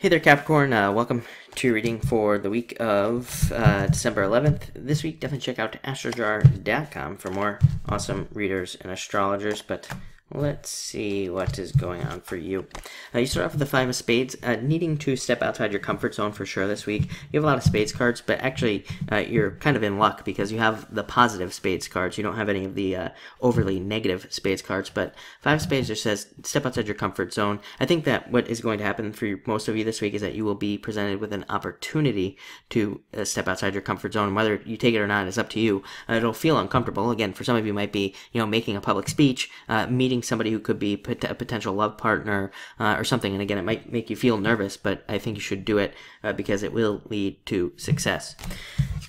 Hey there, Capricorn. Welcome to your reading for the week of December 11th. This week, definitely check out astrojar.com for more awesome readers and astrologers, but let's see what is going on for you. You start off with the Five of Spades, needing to step outside your comfort zone for sure this week. You have a lot of Spades cards, but actually you're kind of in luck because you have the positive Spades cards. You don't have any of the overly negative Spades cards, but Five of Spades just says step outside your comfort zone. I think that what is going to happen for most of you this week is that you will be presented with an opportunity to step outside your comfort zone. Whether you take it or not is up to you. It'll feel uncomfortable. Again, for some of you, might be making a public speech, meeting somebody who could be a potential love partner or something. And again, it might make you feel nervous, but I think you should do it because it will lead to success.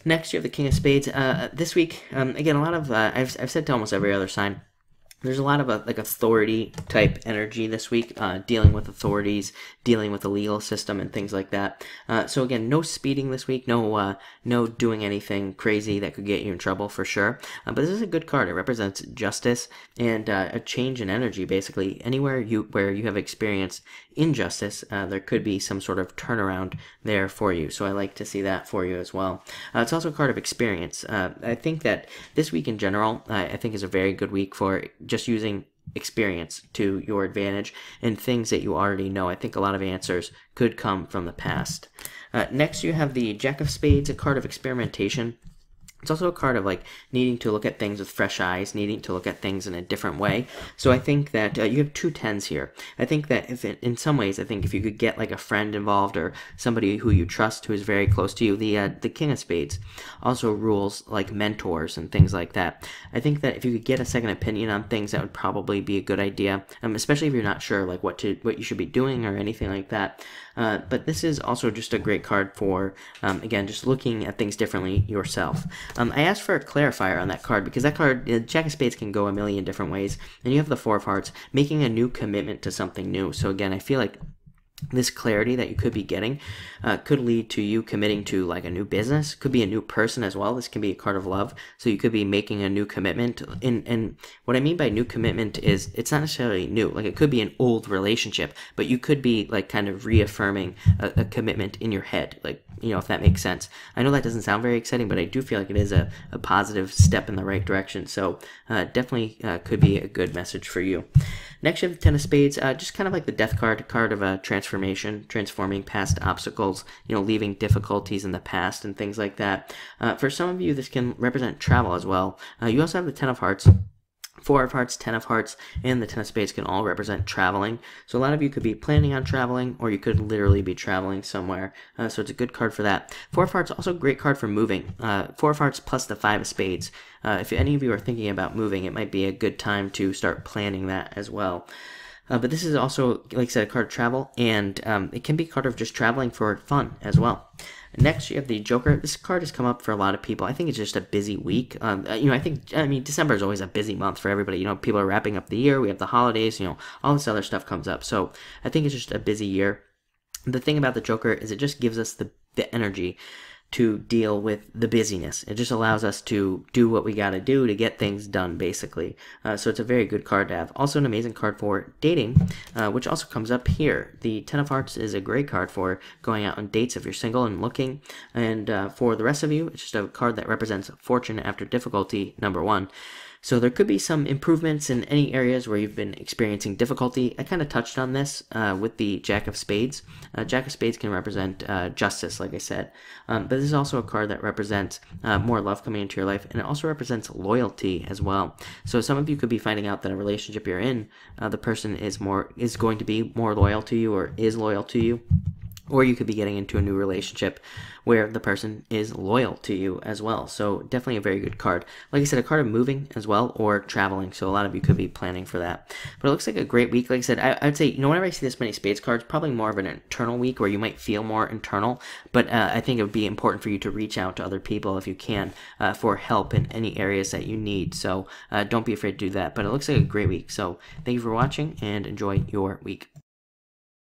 Next, you have the King of Spades. This week, again, a lot of, I've said to almost every other sign, there's a lot of like authority type energy this week, dealing with authorities, dealing with the legal system and things like that. So again, no speeding this week, no doing anything crazy that could get you in trouble for sure. But this is a good card. It represents justice and a change in energy. Basically, anywhere where you have experienced injustice, there could be some sort of turnaround there for you. So I like to see that for you as well. It's also a card of experience. I think that this week in general, I think is a very good week for just using experience to your advantage and things that you already know. I think a lot of answers could come from the past. Next, you have the Jack of Spades, a card of experimentation. It's also a card of like needing to look at things with fresh eyes, needing to look at things in a different way. So I think that you have two tens here. I think that in some ways, I think if you could get like a friend involved or somebody who you trust who is very close to you, the King of Spades also rules like mentors and things like that. I think that if you could get a second opinion on things, that would probably be a good idea, especially if you're not sure like what you should be doing or anything like that. But this is also just a great card for, again, just looking at things differently yourself. I asked for a clarifier on that card because that card, Jack of Spades, can go a million different ways. And you have the Four of Hearts, making a new commitment to something new. So again, I feel like this clarity that you could be getting could lead to you committing to like a new business. Could be a new person as well. This can be a card of love. So you could be making a new commitment. And what I mean by new commitment is it's not necessarily new. Like it could be an old relationship, but you could be like kind of reaffirming a commitment in your head. Like, if that makes sense. I know that doesn't sound very exciting, but I do feel like it is a positive step in the right direction. So definitely could be a good message for you. Next, you have the Ten of Spades, just kind of like the Death card of a transformation, transforming past obstacles, leaving difficulties in the past and things like that. For some of you, this can represent travel as well. You also have the Ten of Hearts. Four of Hearts, Ten of Hearts, and the Ten of Spades can all represent traveling. So a lot of you could be planning on traveling, or you could literally be traveling somewhere. So it's a good card for that. Four of Hearts, also a great card for moving. Four of Hearts plus the Five of Spades. If any of you are thinking about moving, it might be a good time to start planning that as well. But this is also, like I said, a card of travel, and it can be a card of just traveling for fun as well. Next, you have the Joker. This card has come up for a lot of people. I think it's just a busy week. I mean, December is always a busy month for everybody. People are wrapping up the year. We have the holidays. All this other stuff comes up. So I think it's just a busy year. The thing about the Joker is it just gives us the energy to deal with the busyness. It just allows us to do what we got to do to get things done, basically. So it's a very good card to have. Also an amazing card for dating, which also comes up here. The Ten of Hearts is a great card for going out on dates if you're single and looking. And for the rest of you, it's just a card that represents fortune after difficulty, number one. So there could be some improvements in any areas where you've been experiencing difficulty. I kind of touched on this with the Jack of Spades. Jack of Spades can represent justice, like I said. But this is also a card that represents more love coming into your life, and it also represents loyalty as well. So some of you could be finding out that a relationship you're in, the person is going to be more loyal to you or is loyal to you. Or you could be getting into a new relationship where the person is loyal to you as well. So definitely a very good card. Like I said, a card of moving as well or traveling. So a lot of you could be planning for that. But it looks like a great week. Like I said, I'd say, whenever I see this many spades cards, probably more of an internal week where you might feel more internal. But I think it would be important for you to reach out to other people if you can for help in any areas that you need. So don't be afraid to do that. But it looks like a great week. So thank you for watching and enjoy your week.